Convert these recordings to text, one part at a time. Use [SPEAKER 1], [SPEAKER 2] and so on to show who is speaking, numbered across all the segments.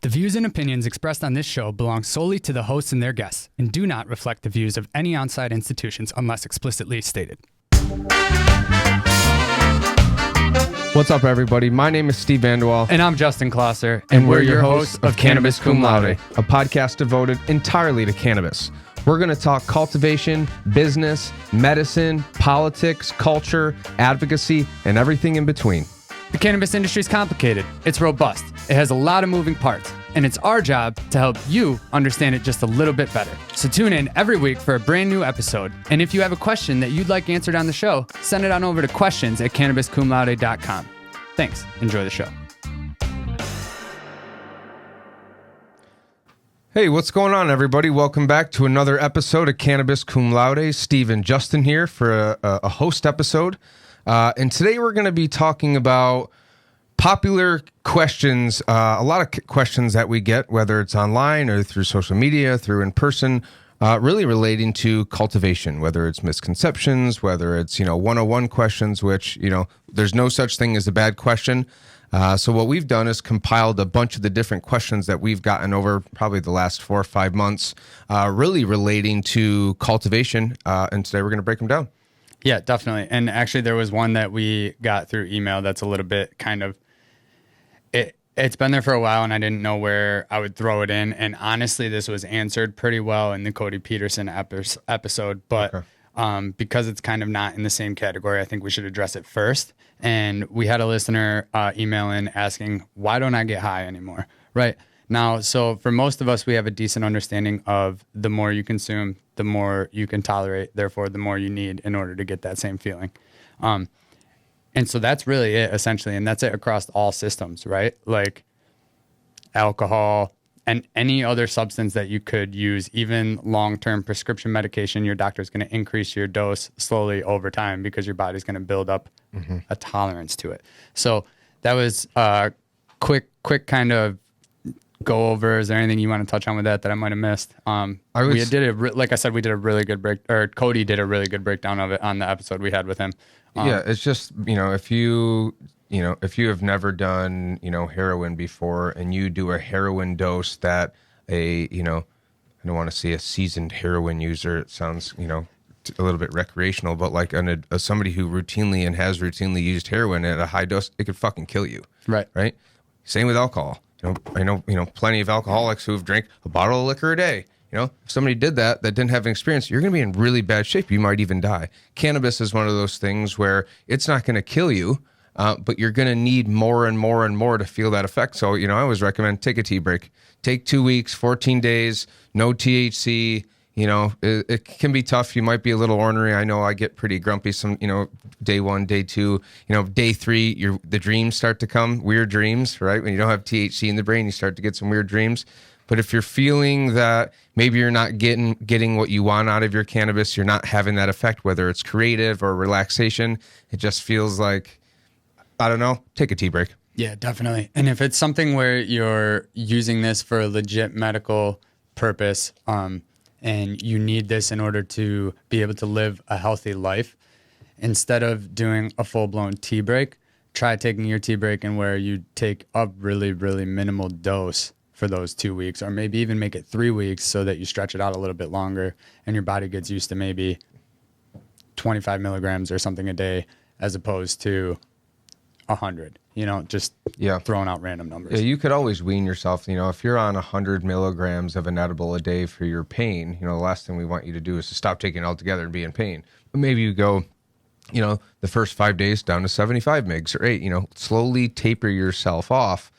[SPEAKER 1] The views and opinions expressed on this show belong solely to the hosts and their guests and do not reflect the views of any on-site institutions unless explicitly stated.
[SPEAKER 2] What's up, everybody? My name is Steve Vanderwall.
[SPEAKER 1] And I'm Justin Klosser.
[SPEAKER 2] And we're your hosts of Cannabis Cum Laude, a podcast devoted entirely to cannabis. We're going to talk cultivation, business, medicine, politics, culture, advocacy, and everything in between.
[SPEAKER 1] The cannabis industry is complicated. It's robust. It has a lot of moving parts. And it's our job to help you understand it just a little bit better. So tune in every week for a brand new episode. And if you have a question that you'd like answered on the show, send it on over to questions@cannabiscumlaude.com. Thanks. Enjoy the show.
[SPEAKER 2] Hey, what's going on, everybody? Welcome back to another episode of Cannabis Cum Laude. Steve and Justin here for a host episode. And today we're going to be talking about popular questions, a lot of questions that we get, whether it's online or through social media, through in person, really relating to cultivation, whether it's misconceptions, whether it's, 101 questions, which, there's no such thing as a bad question. So what we've done is compiled a bunch of the different questions that we've gotten over probably the last 4 or 5 months, really relating to cultivation. And today we're going to break them down.
[SPEAKER 1] Yeah, definitely. And actually there was one that we got through email that's a little bit kind of, it's been there for a while and I didn't know where I would throw it in. And honestly, this was answered pretty well in the Cody Peterson episode, but okay. Because it's kind of not in the same category, I think we should address it first. And we had a listener email in asking, why don't I get high anymore? Right now, so for most of us, we have a decent understanding of the more you consume, the more you can tolerate, therefore the more you need in order to get that same feeling. And so that's really it, essentially. And that's it across all systems, right? Like alcohol and any other substance that you could use, even long-term prescription medication, your doctor's going to increase your dose slowly over time because your body's going to build up a tolerance to it. So that was a quick kind of go over. Is there anything you want to touch on with that I might have missed? We did like I said, we did a really good Cody did a really good breakdown of it on the episode we had with him.
[SPEAKER 2] Yeah, it's just, if you have never done, heroin before and you do a heroin dose that I don't want to say a seasoned heroin user, it sounds, a little bit recreational, but like somebody who routinely has routinely used heroin at a high dose, it could fucking kill you.
[SPEAKER 1] Right.
[SPEAKER 2] Right. Same with alcohol. I know, plenty of alcoholics who've drank a bottle of liquor a day. If somebody did that didn't have an experience, you're going to be in really bad shape. You might even die. Cannabis is one of those things where it's not going to kill you, but you're going to need more and more and more to feel that effect. So, I always recommend take a tea break. Take 2 weeks, 14 days, no THC. It can be tough. You might be a little ornery. I know I get pretty grumpy some, day 1, day 2, day 3, the dreams start to come, weird dreams, right? When you don't have THC in the brain, you start to get some weird dreams. But if you're feeling that maybe you're not getting what you want out of your cannabis, you're not having that effect, whether it's creative or relaxation, it just feels like, I don't know, take a tea break.
[SPEAKER 1] Yeah, definitely. And if it's something where you're using this for a legit medical purpose, and you need this in order to be able to live a healthy life, instead of doing a full-blown tea break, try taking your tea break and where you take a really, really minimal dose for those 2 weeks, or maybe even make it 3 weeks so that you stretch it out a little bit longer and your body gets used to maybe 25 milligrams or something a day as opposed to 100, just throwing out random numbers.
[SPEAKER 2] Yeah, you could always wean yourself. If you're on 100 milligrams of an edible a day for your pain, the last thing we want you to do is to stop taking it altogether and be in pain. But maybe you go, the first 5 days down to 75 mgs or 8, slowly taper yourself off.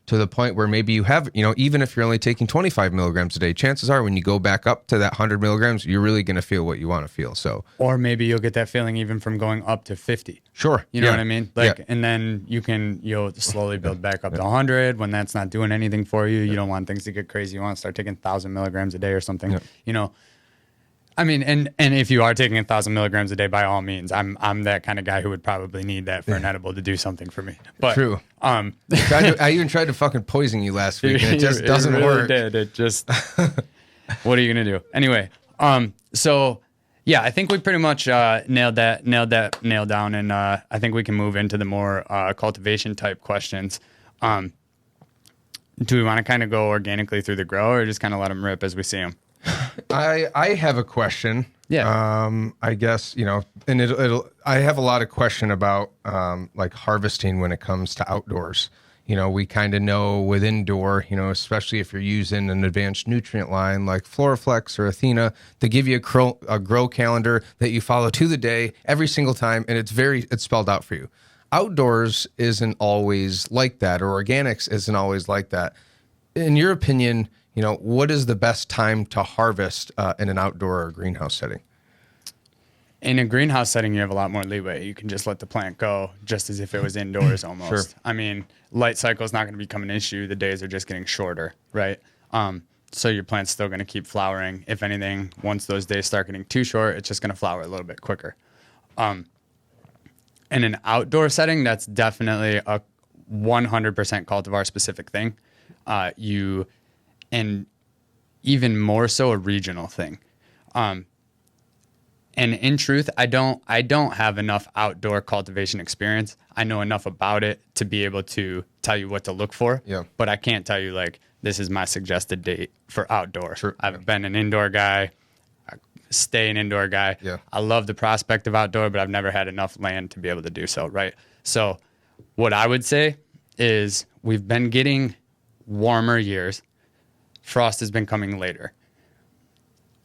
[SPEAKER 2] To the point where maybe you have, even if you're only taking 25 milligrams a day, chances are when you go back up to that 100 milligrams, you're really going to feel what you want to feel. So,
[SPEAKER 1] or maybe you'll get that feeling even from going up to 50.
[SPEAKER 2] Sure.
[SPEAKER 1] You know what I mean? And then you'll slowly build back up to 100 when that's not doing anything for you. You don't want things to get crazy. You want to start taking 1,000 milligrams a day or something, I mean, and if you are taking 1,000 milligrams a day, by all means, I'm that kind of guy who would probably need that for an edible to do something for me. But
[SPEAKER 2] true. I even tried to fucking poison you last week, and it just doesn't work.
[SPEAKER 1] It just. What are you gonna do anyway? So yeah, I think we pretty much nailed down, and I think we can move into the more cultivation type questions. Do we want to kind of go organically through the grow or just kind of let them rip as we see them?
[SPEAKER 2] I have a question.
[SPEAKER 1] Yeah.
[SPEAKER 2] I guess, and I have a lot of question about, like harvesting when it comes to outdoors. We kind of know with indoor, especially if you're using an advanced nutrient line like Floraflex or Athena, they give you a grow calendar that you follow to the day every single time. And it's spelled out for you. Outdoors isn't always like that, or organics isn't always like that. In your opinion, what is the best time to harvest in an outdoor or greenhouse setting?
[SPEAKER 1] In a greenhouse setting, you have a lot more leeway. You can just let the plant go just as if it was indoors almost.
[SPEAKER 2] Sure.
[SPEAKER 1] I mean, light cycle is not going to become an issue. The days are just getting shorter, right? So your plant's still going to keep flowering. If anything, once those days start getting too short, it's just going to flower a little bit quicker. In an outdoor setting, that's definitely a 100% cultivar specific thing. And even more so a regional thing. And in truth, I don't have enough outdoor cultivation experience. I know enough about it to be able to tell you what to look for.
[SPEAKER 2] Yeah.
[SPEAKER 1] But I can't tell you like this is my suggested date for outdoor.
[SPEAKER 2] Sure.
[SPEAKER 1] I've been an indoor guy. I stay an indoor guy.
[SPEAKER 2] Yeah.
[SPEAKER 1] I love the prospect of outdoor, but I've never had enough land to be able to do so. Right. So what I would say is we've been getting warmer years. Frost has been coming later.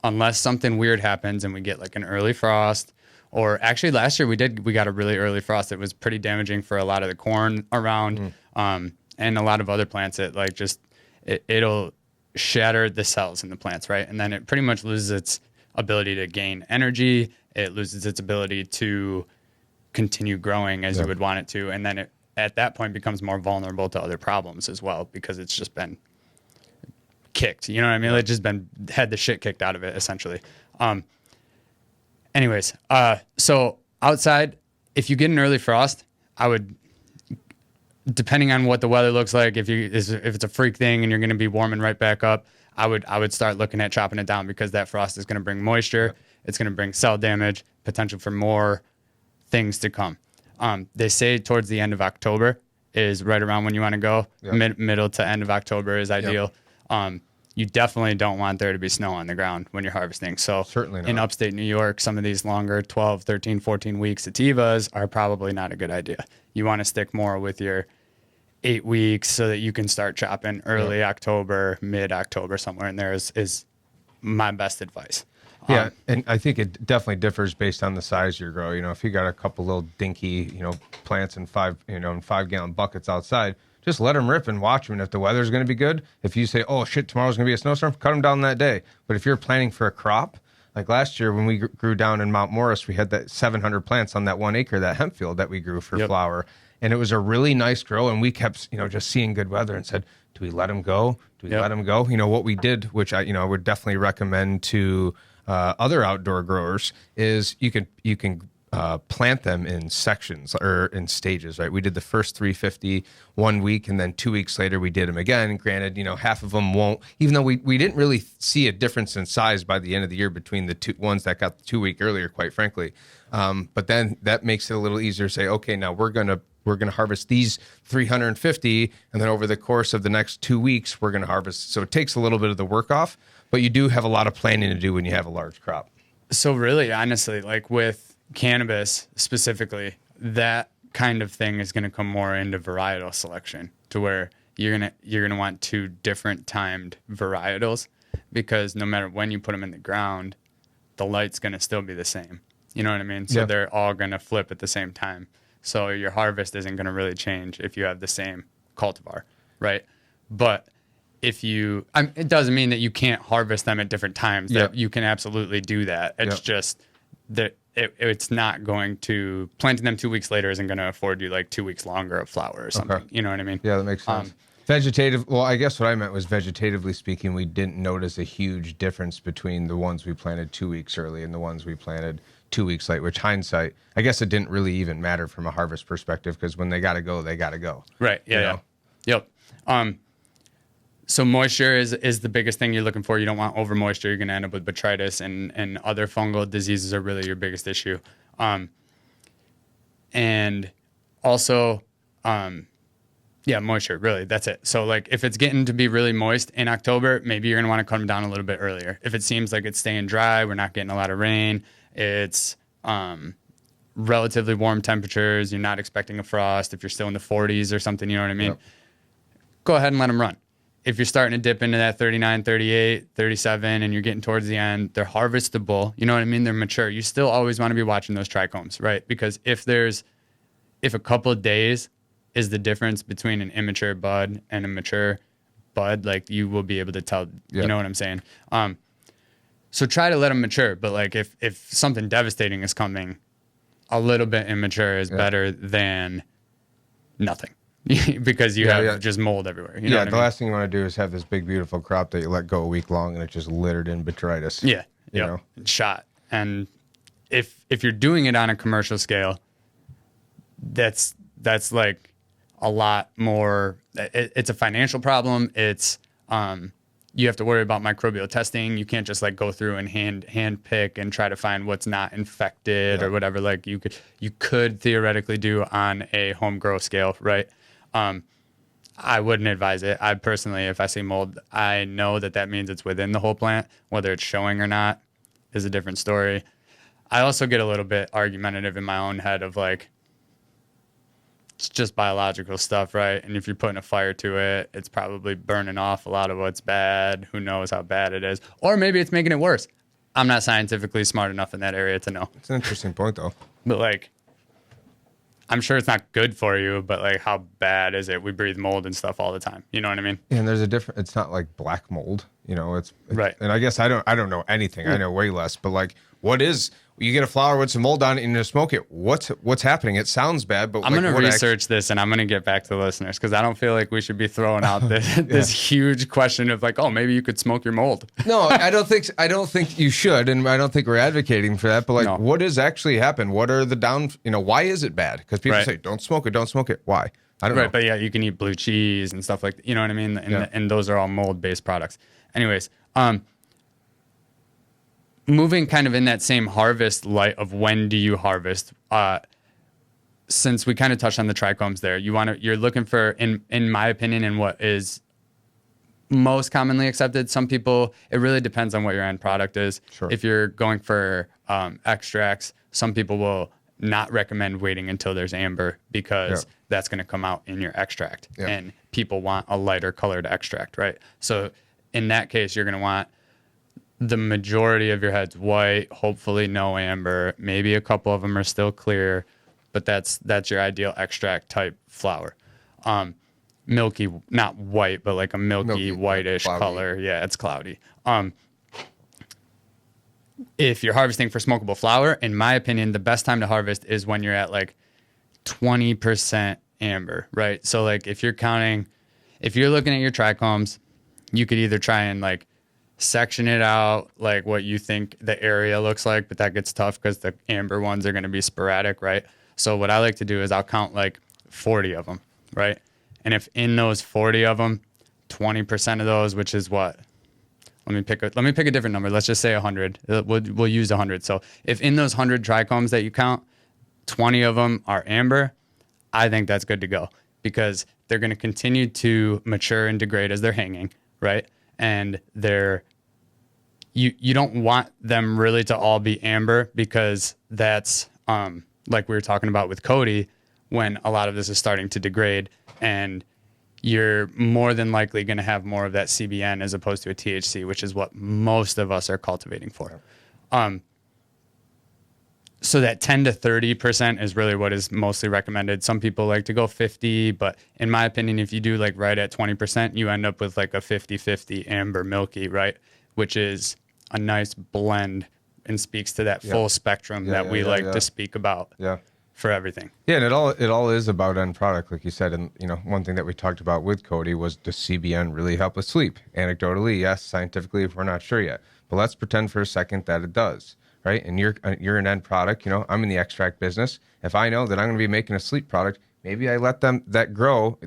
[SPEAKER 1] Unless something weird happens and we get like an early frost, or actually last year we got a really early frost. It was pretty damaging for a lot of the corn around, and a lot of other plants. It like just, it'll shatter the cells in the plants, right? And then it pretty much loses its ability to gain energy. It loses its ability to continue growing as you would want it to. And then it, at that point, becomes more vulnerable to other problems as well, because it's just been kicked, you know what I mean? Like just had the shit kicked out of it essentially. Anyways, so outside, if you get an early frost, I would, depending on what the weather looks like, if it's a freak thing and you're going to be warming right back up, I would start looking at chopping it down, because that frost is going to bring moisture. It's going to bring cell damage, potential for more things to come. They say towards the end of October is right around when you want to go. Middle to end of October is ideal. You definitely don't want there to be snow on the ground when you're harvesting. So
[SPEAKER 2] Certainly not.
[SPEAKER 1] In upstate New York, some of these longer 12, 13, 14 week sativas are probably not a good idea. You want to stick more with your 8 weeks so that you can start chopping early October, mid-October, somewhere in there is my best advice.
[SPEAKER 2] Yeah, and I think it definitely differs based on the size of your grow. If you got a couple little dinky, plants in 5-gallon buckets outside, just let them rip and watch them. And if the weather's going to be good, if you say, oh shit, tomorrow's going to be a snowstorm, cut them down that day. But if you're planning for a crop, like last year when we grew down in Mount Morris, we had that 700 plants on that 1 acre, that hemp field that we grew for flower. And it was a really nice grow. And we kept, just seeing good weather and said, do we let them go? Do we let them go? What we did, which I would definitely recommend to other outdoor growers, is you can plant them in sections or in stages, right? We did the first 350 1 week, and then 2 weeks later we did them again. Granted, half of them won't, even though we didn't really see a difference in size by the end of the year between the two ones that got the 2 week earlier, quite frankly. But then that makes it a little easier to say, okay, now we're gonna harvest these 350, and then over the course of the next 2 weeks we're gonna harvest. So it takes a little bit of the work off, but you do have a lot of planning to do when you have a large crop. So
[SPEAKER 1] really, honestly, like with cannabis specifically, that kind of thing is going to come more into varietal selection, to where you're gonna want 2 different timed varietals, because no matter when you put them in the ground, the light's going to still be the same. You know what I mean? So they're all going to flip at the same time. So your harvest isn't going to really change if you have the same cultivar, right? But if you, it doesn't mean that you can't harvest them at different times. That you can absolutely do that. It's just that it's not going to, planting them 2 weeks later isn't going to afford you like 2 weeks longer of flower or something. You know what I mean?
[SPEAKER 2] Yeah, that makes sense. Well, I guess what I meant was vegetatively speaking, we didn't notice a huge difference between the ones we planted 2 weeks early and the ones we planted 2 weeks late, which hindsight, I guess it didn't really even matter from a harvest perspective, because when they got to go, they got to go.
[SPEAKER 1] Right. Yeah. Yep. So moisture is the biggest thing you're looking for. You don't want over moisture. You're going to end up with botrytis, and other fungal diseases are really your biggest issue. And also, Yeah, moisture, really. That's it. So, like, if it's getting to be really moist in October, maybe you're going to want to cut them down a little bit earlier. If it seems like it's staying dry, we're not getting a lot of rain, it's relatively warm temperatures, you're not expecting a frost, if you're still in the 40s or something, you know what I mean?
[SPEAKER 2] Yep.
[SPEAKER 1] Go ahead and let them run. If you're starting to dip into that 39, 38, 37, and you're getting towards the end, they're harvestable. You know what I mean? They're mature. You still always want to be watching those trichomes, right? Because if a couple of days is the difference between an immature bud and a mature bud, like you will be able to tell, you know what I'm saying? So try to let them mature. But like if something devastating is coming, a little bit immature is better than nothing. Because you have just mold everywhere. You know what I mean?
[SPEAKER 2] Last thing you want to do is have this big, beautiful crop that you let go a week long and it's just littered in botrytis.
[SPEAKER 1] Yeah.
[SPEAKER 2] You know?
[SPEAKER 1] Shot. And if you're doing it on a commercial scale, that's like a lot more. It's a financial problem. It's you have to worry about microbial testing. You can't just like go through and hand pick and try to find what's not infected or whatever. Like you could theoretically do on a home grow scale, right? I wouldn't advise it. I personally, if I see mold, I know that means it's within the whole plant. Whether it's showing or not is a different story. I also get a little bit argumentative in my own head of like, it's just biological stuff, right? And if you're putting a fire to it, it's probably burning off a lot of what's bad. Who knows how bad it is? Or maybe it's making it worse. I'm not scientifically smart enough in that area to know.
[SPEAKER 2] It's an interesting point, though.
[SPEAKER 1] But like, I'm sure it's not good for you, but like, how bad is it? We breathe mold and stuff all the time. You know what I mean?
[SPEAKER 2] And there's a different. It's not like black mold. You know, it's
[SPEAKER 1] right.
[SPEAKER 2] And I guess I don't know anything. I know way less. But like, what is? You get a flower with some mold on it and you smoke it. What's happening? It sounds bad, but
[SPEAKER 1] I'm going to research this and I'm going to get back to the listeners because I don't feel like we should be throwing out this huge question of like, oh, maybe you could smoke your mold.
[SPEAKER 2] No, I don't think you should, and I don't think we're advocating for that. But like, what has actually happened? What are the down? You know, why is it bad? Because people say don't smoke it, don't smoke it. Why? I don't know.
[SPEAKER 1] Right, but yeah, you can eat blue cheese and stuff like that. You know what I mean? And those are all mold-based products. Anyways, moving kind of in that same harvest light of when do you harvest, since we kind of touched on the trichomes there, you're looking for, in my opinion, and what is most commonly accepted. Some people, it really depends on what your end product is.
[SPEAKER 2] Sure.
[SPEAKER 1] If you're going for extracts, some people will not recommend waiting until there's amber because that's going to come out in your extract. And people want a lighter colored extract, right? So in that case, you're going to want the majority of your heads white, hopefully no amber. Maybe a couple of them are still clear, but that's your ideal extract type flower. Milky, not white, but like a milky whitish
[SPEAKER 2] cloudy
[SPEAKER 1] color. Yeah, it's cloudy. If you're harvesting for smokable flower, in my opinion, the best time to harvest is when you're at like 20% amber, right? So like if you're looking at your trichomes, you could either try and like section it out like what you think the area looks like, but that gets tough because the amber ones are going to be sporadic, right? So what I like to do is I'll count like 40 of them, right? And if in those 40 of them, 20% of those, which is what? Let me pick a different number. Let's just say 100. We'll use 100. So if in those 100 trichomes that you count, 20 of them are amber, I think that's good to go because they're going to continue to mature and degrade as they're hanging, right? And you don't want them really to all be amber because that's like we were talking about with Cody when a lot of this is starting to degrade and you're more than likely going to have more of that CBN as opposed to a THC, which is what most of us are cultivating for. So that 10 to 30% is really what is mostly recommended. Some people like to go 50, but in my opinion, if you do like right at 20%, you end up with like a 50-50 amber milky, right? Which is a nice blend and speaks to that full spectrum that we like to speak about for everything.
[SPEAKER 2] Yeah, and it all is about end product, like you said. And you know, one thing that we talked about with Cody was, does CBN really help with sleep? Anecdotally, yes. Scientifically, we're not sure yet. But let's pretend for a second that it does. Right, and you're an end product. You know, I'm in the extract business. If I know that I'm going to be making a sleep product, maybe I let them that go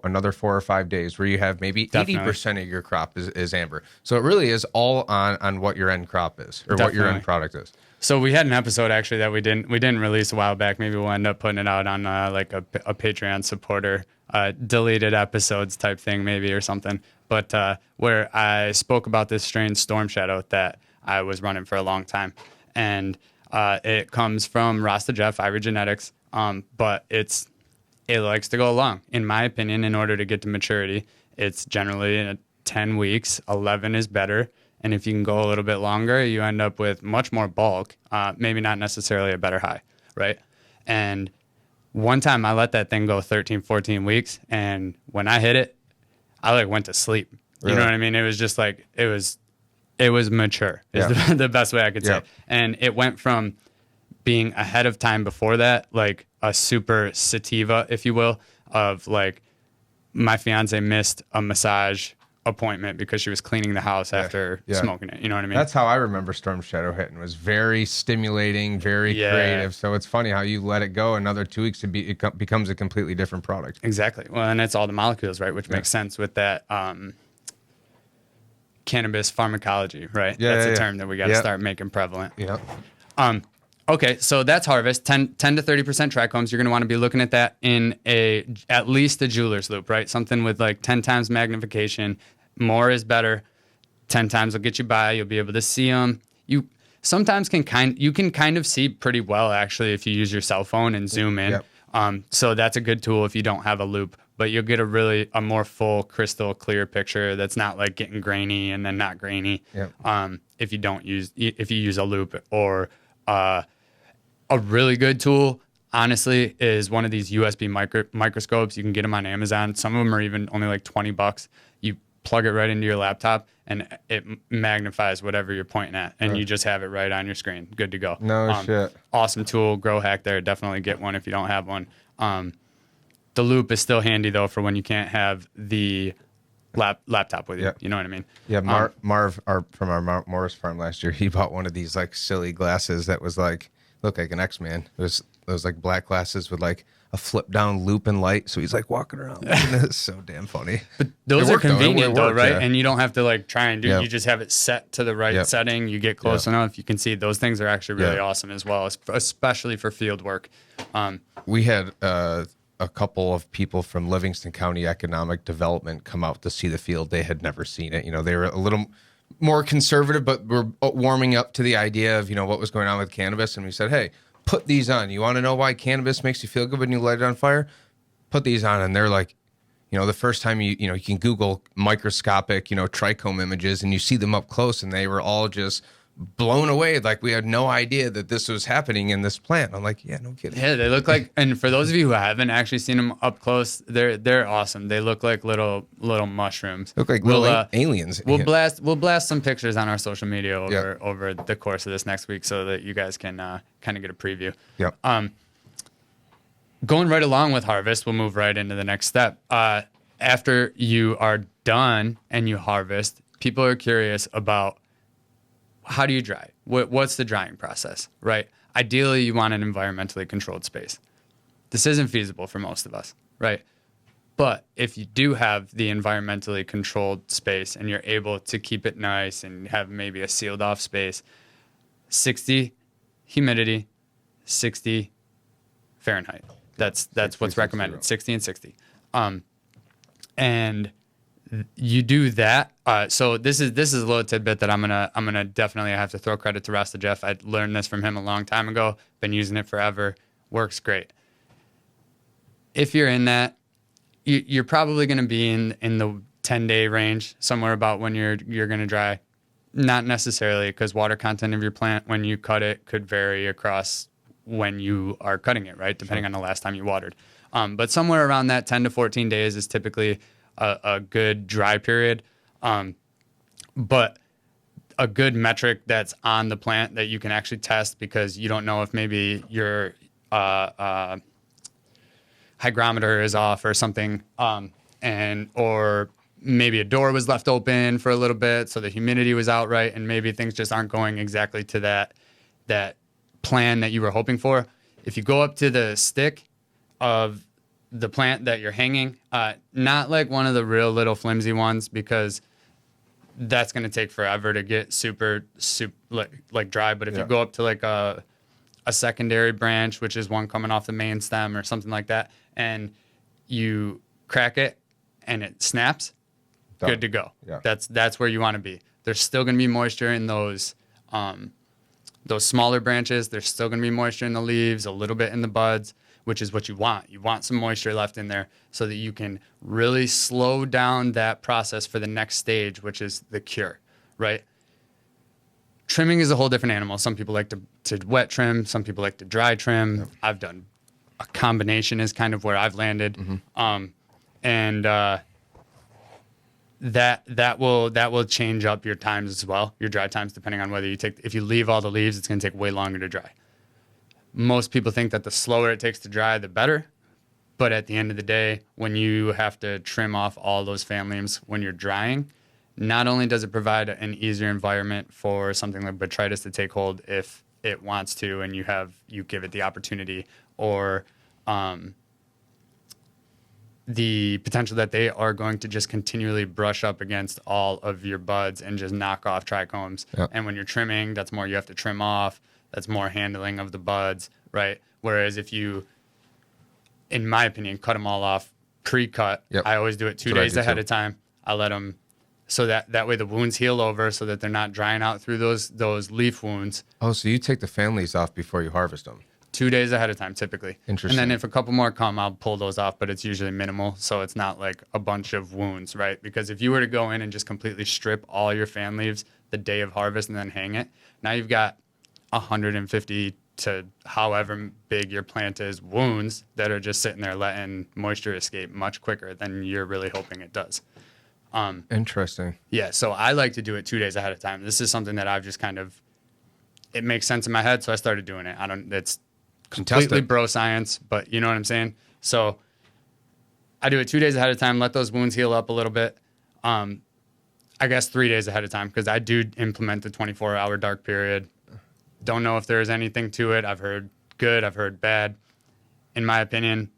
[SPEAKER 2] another 4 or 5 days, where you have maybe
[SPEAKER 1] Definitely.
[SPEAKER 2] 80% of your crop is amber. So it really is all on what your end crop is, or what your
[SPEAKER 1] Definitely.
[SPEAKER 2] end product is.
[SPEAKER 1] So we had an episode actually that we didn't release a while back. Maybe we'll end up putting it out on like a Patreon supporter deleted episodes type thing maybe or something. But where I spoke about this strain Storm Shadow that I was running for a long time, and it comes from Rasta Jeff Ivory Genetics. But it likes to go along, in my opinion. In order to get to maturity, it's generally in 10 weeks. 11 is better. And if you can go a little bit longer, you end up with much more bulk, maybe not necessarily a better high, right? And one time I let that thing go 13, 14 weeks. And when I hit it, I like went to sleep.
[SPEAKER 2] Really?
[SPEAKER 1] You know what I mean? It was just like, it was mature is the best way I could say. And it went from being ahead of time before that, like a super sativa, if you will, of like my fiance missed a massage appointment because she was cleaning the house after smoking it. You know what I mean?
[SPEAKER 2] That's how I remember Storm Shadow hitting. It was very stimulating, very creative. So it's funny how you let it go another 2 weeks, it becomes a completely different product.
[SPEAKER 1] Exactly. Well, and it's all the molecules, right? Which makes sense with that cannabis pharmacology, right? That's a term that we got to start making prevalent.
[SPEAKER 2] Yeah.
[SPEAKER 1] Okay, so that's harvest. 10 to 30% trichomes. You're going to want to be looking at that in at least a jeweler's loop, right? Something with like 10 times magnification. More is better. 10 times will get you by. You'll be able to see them. You sometimes can kind of see pretty well, actually, if you use your cell phone and zoom in.
[SPEAKER 2] Yep.
[SPEAKER 1] So that's a good tool if you don't have a loop. But you'll get a more full, crystal clear picture that's not like getting grainy and then not grainy.
[SPEAKER 2] Yep.
[SPEAKER 1] If you use a loop. Or a really good tool, honestly, is one of these USB microscopes. You can get them on Amazon. Some of them are even only like $20. You plug it right into your laptop and it magnifies whatever you're pointing at, and you just have it right on your screen. Good to go.
[SPEAKER 2] No shit.
[SPEAKER 1] Awesome tool. Grow hack there. Definitely get one if you don't have one. The loop is still handy though for when you can't have the laptop with you.
[SPEAKER 2] Yep.
[SPEAKER 1] You know what I mean?
[SPEAKER 2] Yeah, Marv from our Mount Morris farm last year, he bought one of these like silly glasses that was like looked like an X-Man. It was those like black glasses with like a flip down loop and light. So he's like walking around. It's so damn funny.
[SPEAKER 1] But those are convenient though, right?
[SPEAKER 2] Yeah.
[SPEAKER 1] And you don't have to like try and do. You just have it set to the right setting. You get close enough. You can see those things are actually really awesome as well, especially for field work.
[SPEAKER 2] We had a couple of people from Livingston County Economic Development come out to see the field. They had never seen it. You know, they were a little more conservative, but were warming up to the idea of, you know, what was going on with cannabis. And we said, hey, put these on. You want to know why cannabis makes you feel good when you light it on fire? Put these on. And they're like, you know, the first time you can Google microscopic, trichome images and you see them up close, and they were all just blown away. Like, we had no idea that this was happening in this plant. I'm like, yeah, no kidding.
[SPEAKER 1] Yeah, they look like, and for those of you who haven't actually seen them up close, they're awesome. They look like little mushrooms.
[SPEAKER 2] Look like little aliens.
[SPEAKER 1] We'll blast some pictures on our social media over the course of this next week so that you guys can kind of get a preview.
[SPEAKER 2] Yep.
[SPEAKER 1] Going right along with harvest, we'll move right into the next step. After you are done and you harvest, people are curious about, how do you dry? What's the drying process, right? Ideally, you want an environmentally controlled space. This isn't feasible for most of us, right? But if you do have the environmentally controlled space and you're able to keep it nice and have maybe a sealed off space, 60 humidity, 60 Fahrenheit. That's what's recommended, 60 and 60. And you do that. So this is a little tidbit that I'm gonna definitely have to throw credit to Rasta Jeff. I learned this from him a long time ago. Been using it forever. Works great. If you're in that, you're probably gonna be in the 10-day range, somewhere about when you're gonna dry. Not necessarily, because water content of your plant when you cut it could vary across when you are cutting it, right? Depending on the last time you watered. But somewhere around that 10 to 14 days is typically a good dry period. But a good metric that's on the plant that you can actually test, because you don't know if maybe your hygrometer is off or something, or maybe a door was left open for a little bit so the humidity was out right, and maybe things just aren't going exactly to that plan that you were hoping for. If you go up to the stick of the plant that you're hanging, not like one of the real little flimsy ones, because that's going to take forever to get super like dry. But if you go up to like a secondary branch, which is one coming off the main stem or something like that, and you crack it and it snaps, good to go.
[SPEAKER 2] Yeah.
[SPEAKER 1] That's where you want to be. There's still going to be moisture in those smaller branches. There's still going to be moisture in the leaves, a little bit in the buds, which is what you want. You want some moisture left in there so that you can really slow down that process for the next stage, which is the cure, right? Trimming is a whole different animal. Some people like to wet trim. Some people like to dry trim. Yep. I've done a combination is kind of where I've landed. That will change up your times as well, your dry times, depending on whether if you leave all the leaves, it's going to take way longer to dry. Most people think that the slower it takes to dry, the better. But at the end of the day, when you have to trim off all those family when you're drying, not only does it provide an easier environment for something like botrytis to take hold if it wants to, and you give it the opportunity, or the potential that they are going to just continually brush up against all of your buds and just knock off trichomes. Yep. And when you're trimming, that's more you have to trim off. That's more handling of the buds, right? Whereas if you, in my opinion, cut them all off pre-cut, I always do it 2 days ahead of time. I let them, so that way the wounds heal over, so that they're not drying out through those leaf wounds.
[SPEAKER 2] Oh, so you take the families off before you harvest them?
[SPEAKER 1] 2 days ahead of time, typically.
[SPEAKER 2] Interesting.
[SPEAKER 1] And then if a couple more come, I'll pull those off, but it's usually minimal, so it's not like a bunch of wounds, right? Because if you were to go in and just completely strip all your fan leaves the day of harvest and then hang it, now you've got 150 to however big your plant is wounds that are just sitting there letting moisture escape much quicker than you're really hoping it does.
[SPEAKER 2] Interesting.
[SPEAKER 1] Yeah, so I like to do it 2 days ahead of time. This is something that I've just it makes sense in my head, so I started doing it. It's completely bro science, but you know what I'm saying? So I do it 2 days ahead of time, let those wounds heal up a little bit. I guess 3 days ahead of time, because I do implement the 24-hour dark period. Don't know if there's anything to it. I've heard good, I've heard bad. In my opinion,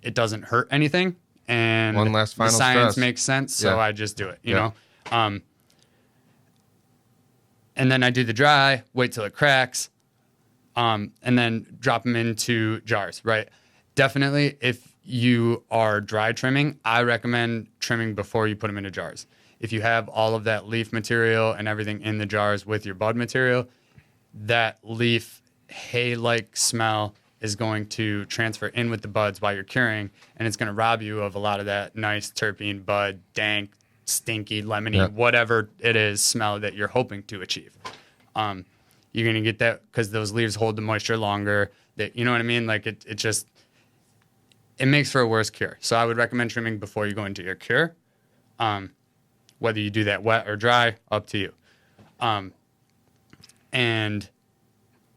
[SPEAKER 1] it doesn't hurt anything. And
[SPEAKER 2] one last final
[SPEAKER 1] the science
[SPEAKER 2] stress
[SPEAKER 1] makes sense, so I just do it, you know? And then I do the dry, wait till it cracks, and then drop them into jars, right? Definitely, if you are dry trimming, I recommend trimming before you put them into jars. If you have all of that leaf material and everything in the jars with your bud material, that leaf hay-like smell is going to transfer in with the buds while you're curing, and it's going to rob you of a lot of that nice terpene, bud, dank, stinky, lemony, whatever it is smell that you're hoping to achieve. You're going to get that because those leaves hold the moisture longer. That, you know what I mean? Like it makes for a worse cure. So I would recommend trimming before you go into your cure. Whether you do that wet or dry, up to you. And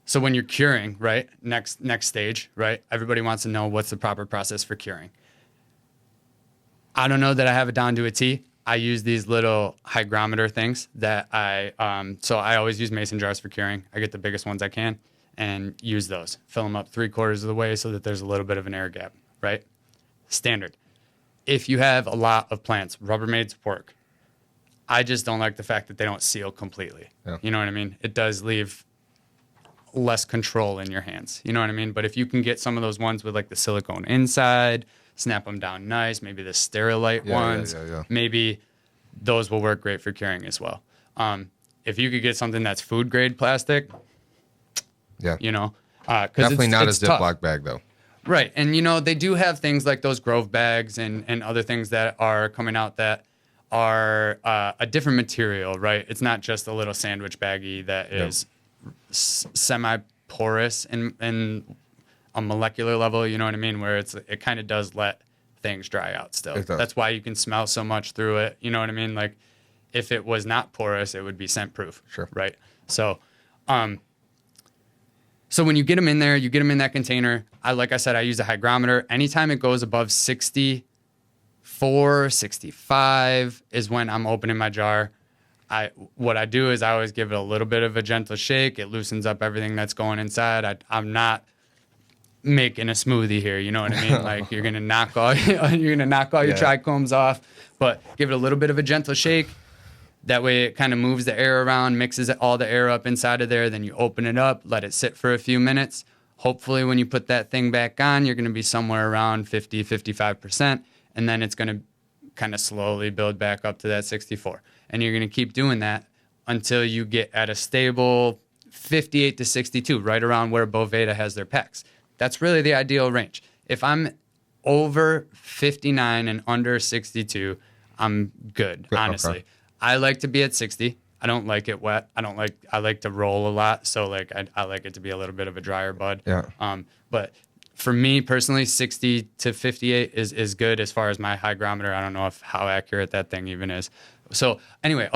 [SPEAKER 1] so when you're curing, right, next stage, right, everybody wants to know what's the proper process for curing. I don't know that I have it down to a T. I use these little hygrometer things that so I always use mason jars for curing. I get the biggest ones I can and use those. Fill them up 3/4 of the way so that there's a little bit of an air gap, right? Standard. If you have a lot of plants, Rubbermaids work. I just don't like the fact that they don't seal completely. Yeah. You know what I mean? It does leave less control in your hands. You know what I mean? But if you can get some of those ones with like the silicone inside, snap them down nice, maybe the Sterilite ones, maybe those will work great for curing as well. If you could get something that's food grade plastic, you know,
[SPEAKER 2] definitely not a Ziploc
[SPEAKER 1] tough.
[SPEAKER 2] Bag though.
[SPEAKER 1] Right. And, you know, they do have things like those Grove bags and other things that are coming out that are a different material, right? It's not just a little sandwich baggie that is semi-porous in a molecular level, you know what I mean? Where it kind of does let things dry out still. That's why you can smell so much through it, you know what I mean? Like, if it was not porous, it would be scent-proof, right? So, so when you get them in there, you get them in that container. Like I said, I use a hygrometer. Anytime it goes above 64, 65 is when I'm opening my jar. What I do is I always give it a little bit of a gentle shake. It loosens up everything that's going inside. I'm not making a smoothie here. You know what I mean? Like you're gonna knock all you're gonna knock all your trichomes off, but give it a little bit of a gentle shake. That way it kind of moves the air around, mixes all the air up inside of there. Then you open it up, let it sit for a few minutes. Hopefully when you put that thing back on, you're going to be somewhere around 50, 55%. And then it's going to kind of slowly build back up to that 64. And you're going to keep doing that until you get at a stable 58 to 62, right around where Boveda has their pecs. That's really the ideal range. If I'm over 59 and under 62, I'm good, honestly. Okay. I like to be at 60. I don't like it wet. I like to roll a lot. So like I like it to be a little bit of a drier bud.
[SPEAKER 2] Yeah.
[SPEAKER 1] But for me personally, 60 to 58 is good as far as my hygrometer. I don't know how accurate that thing even is. So anyway,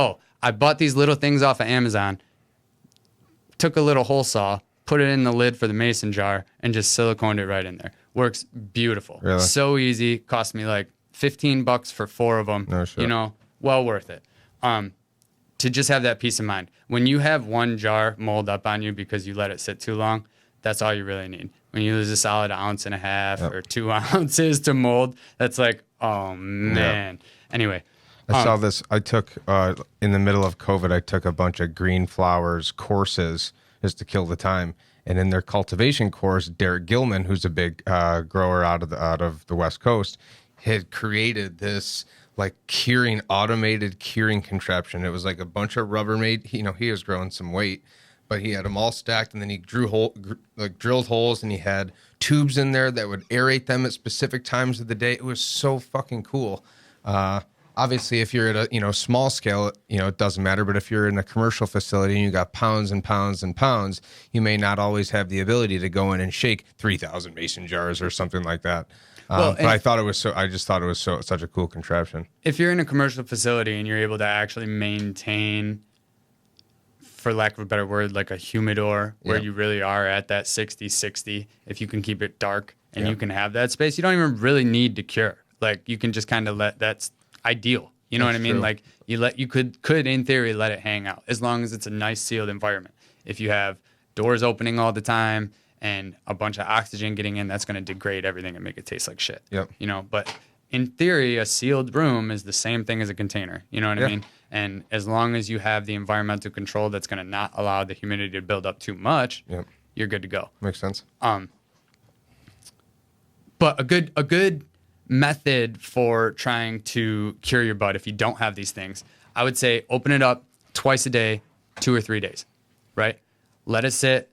[SPEAKER 1] I bought these little things off of Amazon, took a little hole saw, put it in the lid for the mason jar, and just siliconed it right in there. Works beautiful.
[SPEAKER 2] Really?
[SPEAKER 1] So easy. Cost me like $15 for 4 of them.
[SPEAKER 2] No shit.
[SPEAKER 1] You know, well worth it. To just have that peace of mind. When you have one jar mold up on you because you let it sit too long, that's all you really need. When you lose a solid 1.5 ounces or 2 ounces to mold, that's like, oh man. Yep. Anyway.
[SPEAKER 2] I saw this. I took, in the middle of COVID, I took a bunch of green flowers courses just to kill the time. And in their cultivation course, Derek Gilman, who's a big grower out of the West Coast, had created this like automated curing contraption. It was like a bunch of Rubbermaid. He was growing some weight, but he had them all stacked, and then he drilled holes, and he had tubes in there that would aerate them at specific times of the day. It was so fucking cool. Obviously, if you're at a small scale, it doesn't matter. But if you're in a commercial facility and you got pounds and pounds and pounds, you may not always have the ability to go in and shake 3,000 mason jars or something like that. But I thought it was such a cool contraption. If
[SPEAKER 1] you're in a commercial facility and you're able to actually maintain, for lack of a better word, like a humidor where you really are at that 60, if you can keep it dark and you can have that space, you don't even really need to cure. Like you can just kind of that's ideal. You know what I mean? True. Like you could in theory let it hang out as long as it's a nice sealed environment. If you have doors opening all the time and a bunch of oxygen getting in, that's going to degrade everything and make it taste like shit.
[SPEAKER 2] Yep.
[SPEAKER 1] But in theory, a sealed room is the same thing as a container. You know what I mean? And as long as you have the environmental control that's going to not allow the humidity to build up too much, you're good to go.
[SPEAKER 2] Makes sense.
[SPEAKER 1] But a good method for trying to cure your bud if you don't have these things, I would say open it up twice a day, 2 or 3 days, right? Let it sit.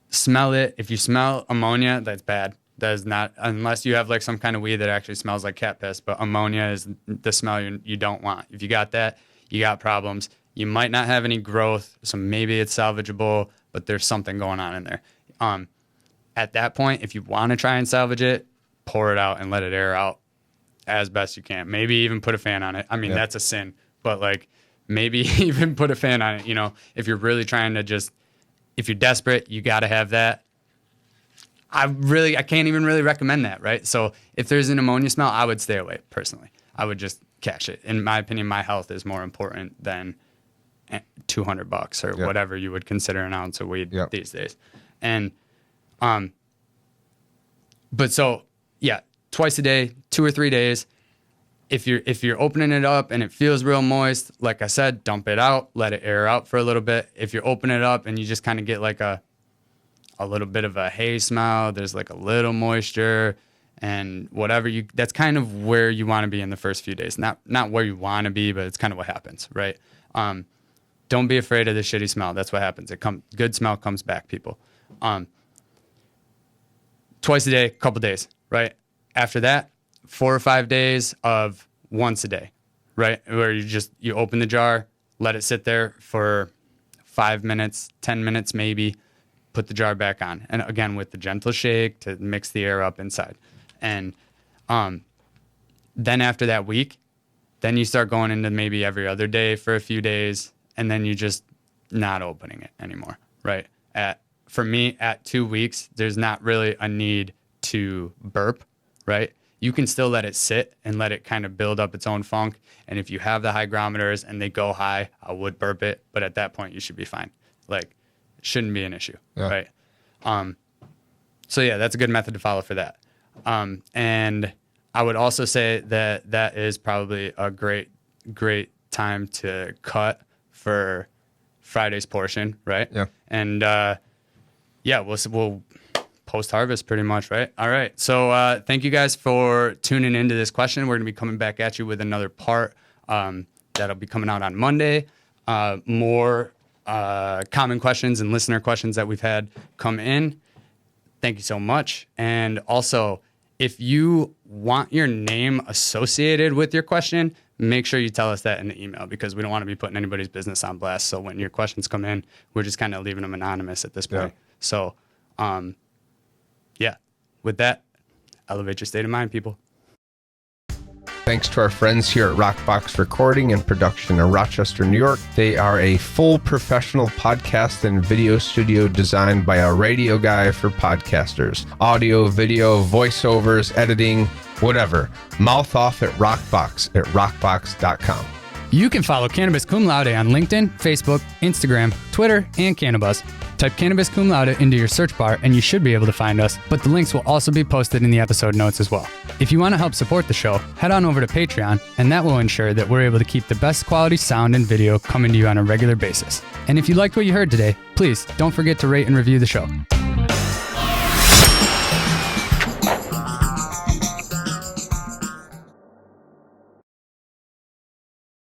[SPEAKER 1] Smell it. If you smell ammonia, that's bad. That is not, unless you have like some kind of weed that actually smells like cat piss, but ammonia is the smell you don't want. If you got that, you got problems. You might not have any growth, so maybe it's salvageable, but there's something going on in there. At that point, if you want to try and salvage it, pour it out and let it air out as best you can. Maybe even put a fan on it. I mean, that's a sin, but like maybe even put a fan on it. If you're really trying to if you're desperate, you got to have that. I can't even really recommend that, right? So if there's an ammonia smell, I would stay away personally. I would just catch it. In my opinion, my health is more important than $200 or whatever you would consider an ounce of weed these days. And, but so twice a day, 2 or 3 days. If you're opening it up and it feels real moist, like I said, dump it out, let it air out for a little bit. If you're opening it up and you just kind of get like a little bit of a hay smell, there's like a little moisture and whatever that's kind of where you want to be in the first few days. Not where you want to be, but it's kind of what happens, right? Don't be afraid of the shitty smell. That's what happens. Good smell comes back, people. Twice a day, couple days, right? After that, 4 or 5 days of once a day, right? Where you open the jar, let it sit there for 5 minutes, 10 minutes maybe, put the jar back on. And again, with the gentle shake to mix the air up inside. And then after that week, then you start going into maybe every other day for a few days, and then you just not opening it anymore, right? For me, at 2 weeks, there's not really a need to burp, right? You can still let it sit and let it kind of build up its own funk. And if you have the hygrometers and they go high, I would burp it. But at that point, you should be fine. Like, it shouldn't be an issue, right? So yeah, that's a good method to follow for that. And I would also say that that is probably a great time to cut for Friday's portion, right?
[SPEAKER 2] Yeah.
[SPEAKER 1] And yeah, we'll post harvest pretty much, right? All right. So thank you guys for tuning into this question. We're gonna be coming back at you with another part that'll be coming out on Monday. More common questions and listener questions that we've had come in. Thank you so much. And also, if you want your name associated with your question, make sure you tell us that in the email, because we don't want to be putting anybody's business on blast. So when your questions come in, we're just kind of leaving them anonymous at this point. Yeah. So, yeah, with that, elevate your state of mind, people.
[SPEAKER 2] Thanks to our friends here at Rockbox Recording and Production in Rochester, New York. They are a full professional podcast and video studio designed by a radio guy for podcasters. Audio, video, voiceovers, editing, whatever. Mouth off at Rockbox at rockbox.com.
[SPEAKER 1] You can follow Cannabis Cum Laude on LinkedIn, Facebook, Instagram, Twitter, and Cannabuzz. Type Cannabis Cum Laude into your search bar and you should be able to find us, but the links will also be posted in the episode notes as well. If you want to help support the show, head on over to Patreon, and that will ensure that we're able to keep the best quality sound and video coming to you on a regular basis. And if you liked what you heard today, please don't forget to rate and review the show.